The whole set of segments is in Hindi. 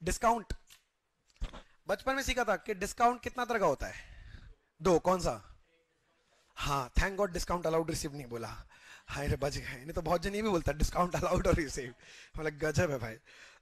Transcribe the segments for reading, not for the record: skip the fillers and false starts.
डिस्काउंट बचपन में सीखा था कि डिस्काउंट कितना तरह का होता है? दो, कौन सा? हाँ, thank God discount allowed receive नहीं बोला। हाय रे, बच गए, नहीं तो बहुत जन ये भी बोलता है डिस्काउंट अलाउड और रिसीव। मतलब गजब है भाई।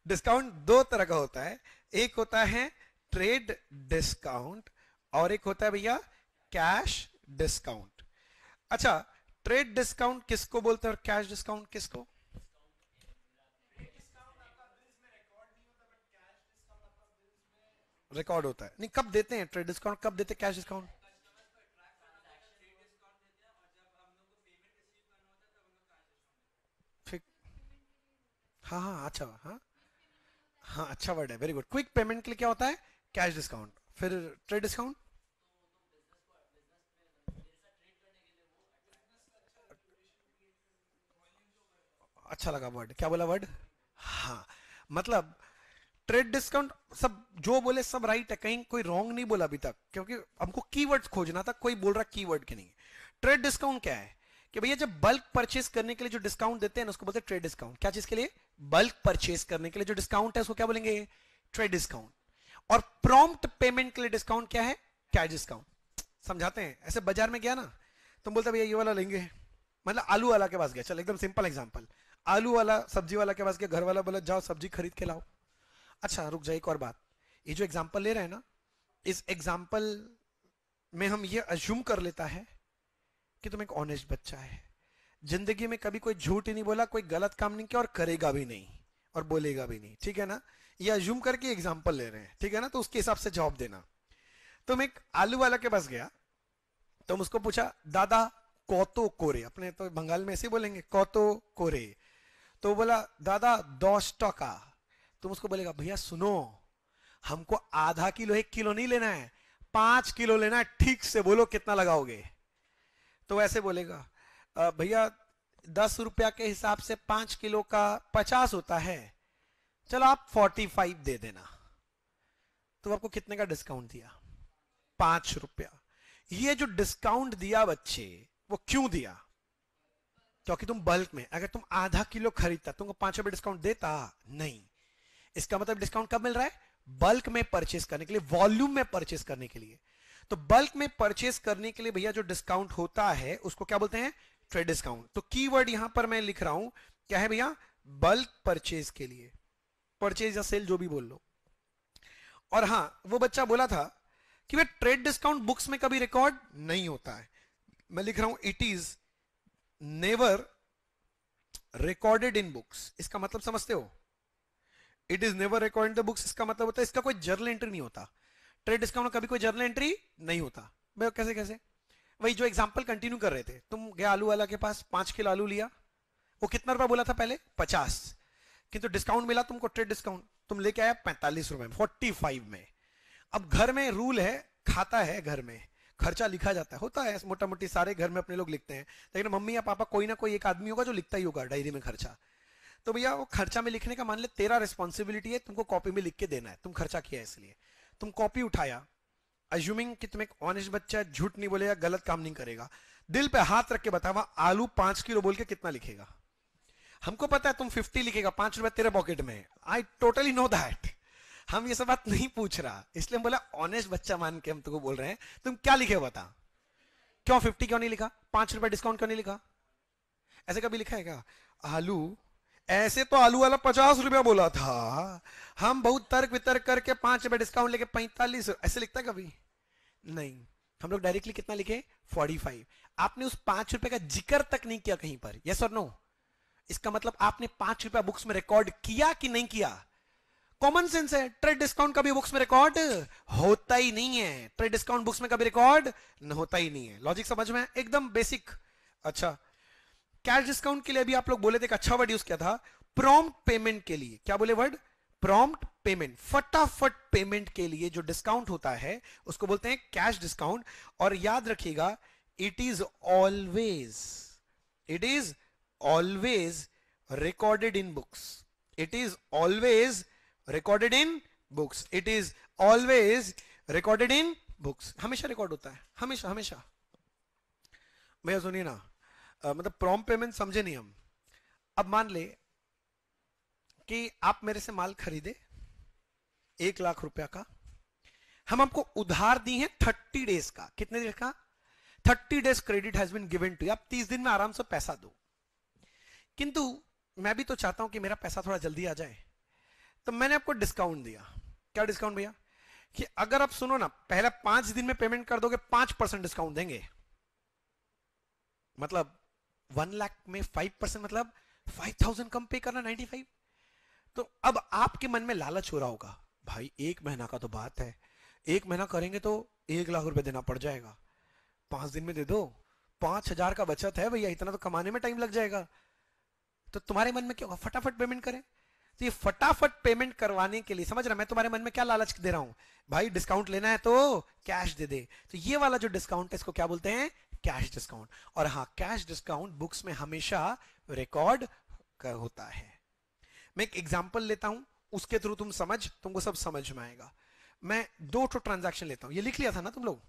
डिस्काउंट दो तरह का होता है। एक होता है ट्रेड डिस्काउंट और एक होता है भैया कैश डिस्काउंट। अच्छा, ट्रेड डिस्काउंट किसको बोलते हैं और कैश डिस्काउंट किसको? रिकॉर्ड होता है। नहीं, कब देते हैं ट्रेड डिस्काउंट, कब देते हैं कैश डिस्काउंट? ठीक। हाँ हाँ, अच्छा, हाँ हाँ, अच्छा वर्ड है, वेरी गुड। क्विक पेमेंट के लिए क्या होता है? Cash discount. फिर ट्रेड डिस्काउंट? अच्छा लगा वर्ड, क्या बोला वर्ड? हाँ, मतलब ट्रेड डिस्काउंट, सब जो बोले सब राइट है, कहीं कोई रॉन्ग नहीं बोला अभी तक, क्योंकि हमको कीवर्ड्स खोजना था, कोई बोल रहा कीवर्ड के नहीं। ट्रेड डिस्काउंट क्या है कि भैया जब बल्क परचेस करने के लिए जो डिस्काउंट देते हैं ना, उसको बोलते हैं ट्रेड डिस्काउंट। क्या चीज के लिए? बल्क परचेस करने के लिए जो डिस्काउंट है उसको क्या बोलेंगे? Trade discount. और प्रॉम्प्ट पेमेंट के लिए डिस्काउंट क्या है? Cash discount. समझाते हैं, ऐसे बाजार में गया ना, तुम बोलते भैया ये वाला लेंगे, मतलब आलू वाला के पास गया, चल एकदम सिंपल एग्जांपल, आलू वाला सब्जी वाला के पास गया, घर वाला बोला जाओ सब्जी खरीद के लाओ। अच्छा रुक जाए, एक और बात, ये जो एग्जांपल ले रहे हैं ना, इस एग्जांपल में हम ये अज्यूम कर लेता है कि तुम एक ऑनेस्ट बच्चा है, जिंदगी में कभी कोई झूठ ही नहीं बोला, कोई गलत काम नहीं किया और करेगा भी नहीं और बोलेगा भी नहीं, ठीक है ना? ये अज्यूम करके एग्जांपल ले रहे हैं, ठीक है ना? तो उसके हिसाब से जवाब देना। तुम एक आलू वाला के पास गया, तुम उसको पूछा दादा कौतो कोरे, अपने तो बंगाल में ऐसे बोलेंगे कौतो कोरे, तो वो बोला दादा 10 टका। तुम उसको बोलेगा भैया सुनो, हमको आधा किलो 1 किलो नहीं लेना है, 5 किलो लेना है, ठीक से बोलो कितना लगाओगे? तो ऐसे बोलेगा भैया 10 रुपया के हिसाब से 5 किलो का 50 होता है, चलो आप 45 दे देना। तो आपको कितने का डिस्काउंट दिया? 5 रुपया। ये जो डिस्काउंट दिया बच्चे, वो क्यों दिया? क्योंकि तुम बल्क में, अगर तुम आधा किलो खरीदता तुमको 5 रुपए डिस्काउंट देता? नहीं। इसका मतलब डिस्काउंट कब मिल रहा है? बल्क में परचेस करने के लिए, वॉल्यूम में परचेस करने के लिए। तो बल्क में परचेस करने के लिए भैया जो डिस्काउंट होता है उसको क्या बोलते हैं? Trade discount. तो कीवर्ड यहां पर मैं लिख रहा हूं, क्या है भैया? बल्क परचेज के लिए, परचेज या सेल जो भी बोल लो। और हां, वो बच्चा बोला था कि भाई ट्रेड डिस्काउंट बुक्स में कभी रिकॉर्ड नहीं होता है। मैं लिख रहा हूं it is never recorded in books. इसका मतलब समझते हो? It is never record in the books, इसका मतलब होता है इसका कोई जर्नल एंट्री नहीं होता। ट्रेड डिस्काउंट में कभी कोई जर्नल एंट्री नहीं होता। भाई कैसे कैसे? वही जो एग्जांपल कंटिन्यू कर रहे थे, तुम गए आलू वाला के पास, 5 किलो आलू लिया, वो कितना रुपया बोला था पहले? 50, किंतु डिस्काउंट मिला तुमको, ट्रेड डिस्काउंट, तुम लेके आया 45 रुपए में, 45 में। अब घर में रूल है, खाता है घर में, खर्चा लिखा जाता है, होता है मोटा मोटी, सारे घर में अपने लोग लिखते हैं, लेकिन मम्मी या पापा कोई ना कोई एक आदमी होगा जो लिखता ही होगा डायरी में खर्चा। तो भैया वो खर्चा में लिखने का मान ले तेरा रिस्पॉन्सिबिलिटी है, तुमको कॉपी में लिख के देना है, तुम खर्चा किया है इसलिए। तुम कॉपी उठाया, अज्यूमिंग कि तुम एक ऑनेस्ट बच्चा है, झूठ नहीं बोलेगा, गलत काम नहीं करेगा, दिल पे हाथ रख के बतावा आलू 5 किलो बोल के कितना लिखेगा? हमको पता है तुम 50 लिखेगा, 5 रुपए तेरे पॉकेट में, आई टोटली नो दैट। हम ये सब बात नहीं पूछ रहा, इसलिए हम बोला ऑनेस्ट बच्चा मान के हम तुमको बोल रहे हैं, तुम क्या लिखे बता? क्यों 50 क्यों नहीं लिखा? 5 रुपए डिस्काउंट क्यों नहीं लिखा? ऐसे कभी लिखा है क्या? आलू, ऐसे तो आलू वाला 50 रुपया बोला था, हम बहुत तर्क वितर्क करके 5 रुपए डिस्काउंट लेके 45, ऐसे लिखता है कभी? नहीं। हम लोग डायरेक्टली कितना लिखे? 45। आपने उस 5 रुपए का जिक्र तक नहीं किया कहीं पर, यस और नो? इसका मतलब आपने 5 रुपया बुक्स में रिकॉर्ड किया कि नहीं किया? कॉमन सेंस है, ट्रेड डिस्काउंट कभी बुक्स में रिकॉर्ड होता ही नहीं है, ट्रेड डिस्काउंट बुक्स में कभी रिकॉर्ड होता ही नहीं है। लॉजिक समझ में? एकदम बेसिक। अच्छा, कैश डिस्काउंट के लिए भी आप लोग बोले थे, एक अच्छा वर्ड यूज किया था, प्रॉम्प्ट पेमेंट के लिए। क्या बोले वर्ड? प्रॉम्प्ट पेमेंट, फटाफट पेमेंट के लिए जो डिस्काउंट होता है उसको बोलते हैं कैश डिस्काउंट। और याद रखिएगा, it is always, it is always recorded in books, it is always recorded in books, it is always recorded in books. हमेशा रिकॉर्ड होता है, हमेशा हमेशा। भैया सुनिए ना, मतलब प्रॉम्प्ट पेमेंट समझे नहीं हम। अब मान ले कि आप मेरे से माल खरीदे, 1 लाख रुपया का, हम आपको उधार दी है 30 डेज का। कितने डेज का? 30 days credit has been given to you. आप 30 दिन में आराम से पैसा दो। किंतु मैं भी तो चाहता हूं कि मेरा पैसा थोड़ा जल्दी आ जाए, तो मैंने आपको डिस्काउंट दिया। क्या डिस्काउंट भैया? कि अगर आप सुनो ना, पहले 5 दिन में पेमेंट कर दोगे 5% डिस्काउंट देंगे। मतलब 1 लाख में 5% मतलब 5,000 कम पे करना, 95। तो अब आपके मन में लालच हो रहा होगा, भाई 1 महीना का तो बात है, 1 महीना करेंगे तो 1 लाख रुपए देना पड़ जाएगा, 5 दिन में दे दो, 5,000 का बचत है भैया, इतना तो कमाने में टाइम लग जाएगा। तो तुम्हारे मन में क्या होगा? फटाफट पेमेंट करें। तो ये फटाफट पेमेंट करवाने के लिए, समझ रहा, मैं तुम्हारे मन में क्या लालच दे रहा हूं, भाई डिस्काउंट लेना है तो कैश दे दे। तो ये वाला जो डिस्काउंट है इसको क्या बोलते हैं? Cash discount. और हाँ, कैश डिस्काउंट बुक्स में हमेशा रिकॉर्ड होता है। मैं एक एग्जांपल लेता हूं, उसके थ्रू तुमको सब समझ में आएगा। मैं 2 ट्रांजैक्शन लेता हूं, ये लिख लिया था ना तुम लोग।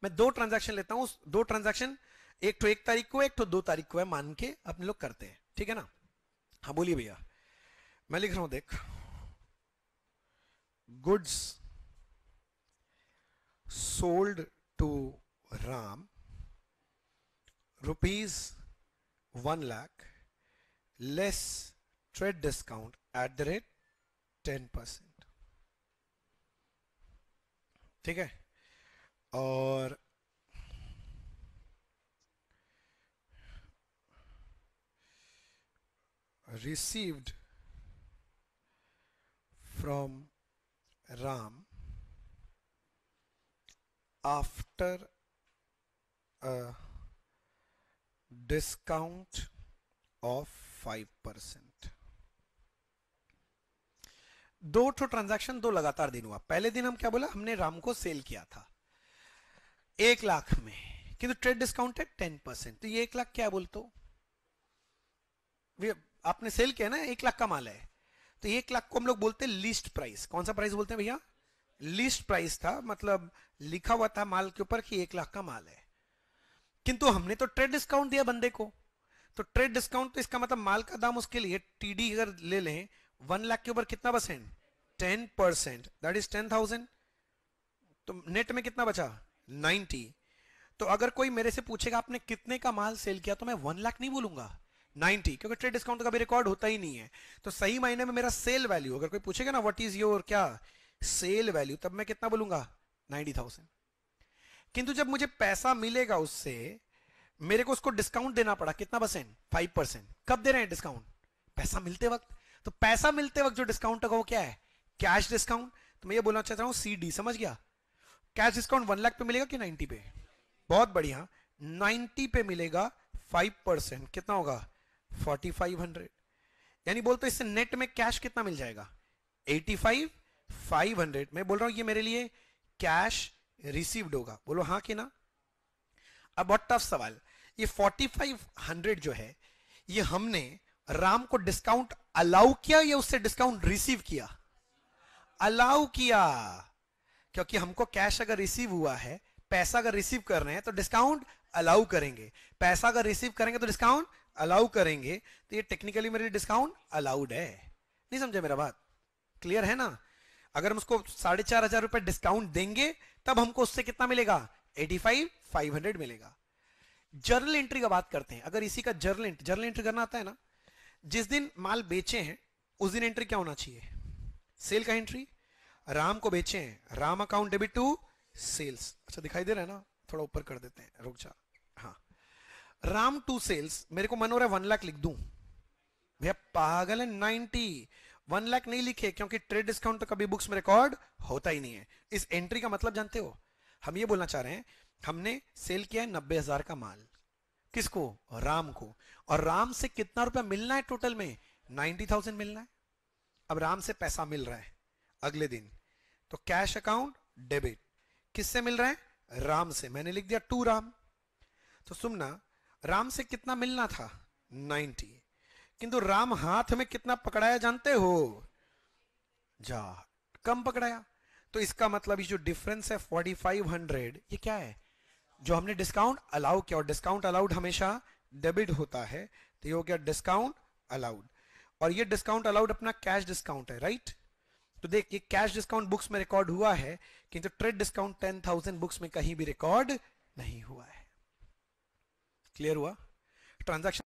मैं 2 ट्रांजैक्शन लेता हूं, 2 ट्रांजैक्शन, एक तो 1 तारीख को, एक तो 2 तारीख को है, मान के अपने लोग करते हैं, ठीक है ना? हाँ बोलिए भैया। मैं लिख रहा हूं, देख, goods sold to Ram ₹1 lakh less trade discount @10%। ठीक है? और received from Ram after a discount of 5%। 2 transaction, 2 लगातार दिन हुआ। पहले दिन हम क्या बोला, हमने राम को सेल किया था 1 लाख में, किंतु ट्रेड डिस्काउंट है 10%। तो ये 1 लाख क्या बोलते, आपने सेल किया ना, 1 लाख का माल है, तो 1 लाख को हम लोग बोलते हैं लीस्ट प्राइस। कौन सा प्राइस बोलते हैं भैया? लीस्ट प्राइस था, मतलब लिखा हुआ था माल के ऊपर कि 1 लाख का माल है, किंतु हमने तो ट्रेड डिस्काउंट दिया बंदे को। तो ट्रेड डिस्काउंट, तो इसका मतलब माल का दाम उसके लिए टीडी अगर ले लें 1 लाख के ऊपर कितना %? 10%, दैट इज 10,000। तो नेट में कितना बचा? 90। तो अगर कोई मेरे से पूछेगा आपने कितने का माल सेल किया, तो मैं 1 लाख नहीं बोलूंगा, 90, क्योंकि ट्रेड डिस्काउंट का भी रिकॉर्ड होता ही नहीं है। तो सही मायने में मेरा सेल वैल्यू, अगर कोई पूछेगा ना व्हाट इज योर क्या सेल वैल्यू, तब मैं कितना बोलूंगा? 90,000। किंतु जब मुझे पैसा मिलेगा उससे, मेरे को उसको डिस्काउंट देना पड़ा, कितना %? 5%। कब दे रहे हैं डिस्काउंट? पैसा मिलते वक्त। तो पैसा मिलते वक्त जो डिस्काउंट होगा वो क्या है? Cash discount. तो मैं ये बोलना चाहता हूं CD, समझ गया? कैश डिस्काउंट 1 लाख पे मिलेगा कि 90 पे? बहुत बढ़िया, 90 पे मिलेगा 5%, कितना होगा? 4,500। यानी बोलते इससे नेट में कैश कितना मिल जाएगा? 85,500। मैं बोल रहा हूं ये मेरे लिए कैश रिसीव्ड होगा। बोलो हाँ कि ना? अब बहुत टफ सवाल, ये 4,500 जो है, ये हमने राम को डिस्काउंट अलाउ किया या उससे डिस्काउंट रिसीव किया? अलाउ किया, क्योंकि हमको कैश अगर रिसीव हुआ है, पैसा अगर रिसीव कर रहे हैं तो डिस्काउंट अलाउ करेंगे, पैसा अगर रिसीव करेंगे तो डिस्काउंट अलाउ करेंगे। तो ये टेक्निकली मेरे लिए डिस्काउंट अलाउड है। नहीं समझे मेरा बात? क्लियर है ना? अगर हम उसको 4,500 रुपए डिस्काउंट देंगे तब हमको उससे कितना मिलेगा? 85,500 मिलेगा। जर्नल एंट्री का बात करते हैं। अगर इसी का जर्नल एंट्री करना आता है ना, जिस दिन माल बेचे हैं उस दिन एंट्री क्या होना चाहिए? सेल का एंट्री। राम को बेचे हैं, Ram account debit to sales. अच्छा दिखाई दे रहा है ना? थोड़ा ऊपर कर देते हैं, रुक जा। हाँ, राम टू सेल्स। मेरे को मन हो रहा है 1 लाख लिख दूं, भैया पागल है, 90। 1 लाख नहीं लिखे क्योंकि ट्रेड डिस्काउंट तो कभी बुक्स में रिकॉर्ड होता ही नहीं है। इस एंट्री का मतलब जानते हो? हम ये बोलना चाह रहे हैं, हमने सेल किया है 90,000 का माल, किसको? राम को। और राम से कितना रुपया मिलना है टोटल में? 90,000 मिलना है। अब राम से पैसा मिल रहा है अगले दिन, तो कैश अकाउंट डेबिट। किससे मिल रहा है? राम से। मैंने लिख दिया टू राम। तो सुनना, राम से कितना मिलना था? 90, किंतु राम हाथ में कितना पकड़ाया जानते हो? जा, कम पकड़ाया। तो इसका मतलब ये जो डिफरेंस है 4,500, ये क्या है? जो हमने डिस्काउंट अलाउ किया, और डिस्काउंट अलाउड हमेशा डेबिट होता है, तो ये हो गया डिस्काउंट अलाउड। और ये डिस्काउंट अलाउड अपना कैश डिस्काउंट है, राइट? तो देख ये कैश डिस्काउंट बुक्स में रिकॉर्ड हुआ है, किंतु ट्रेड डिस्काउंट 10,000 बुक्स में कहीं भी रिकॉर्ड नहीं हुआ है। क्लियर हुआ? ट्रांजैक्शन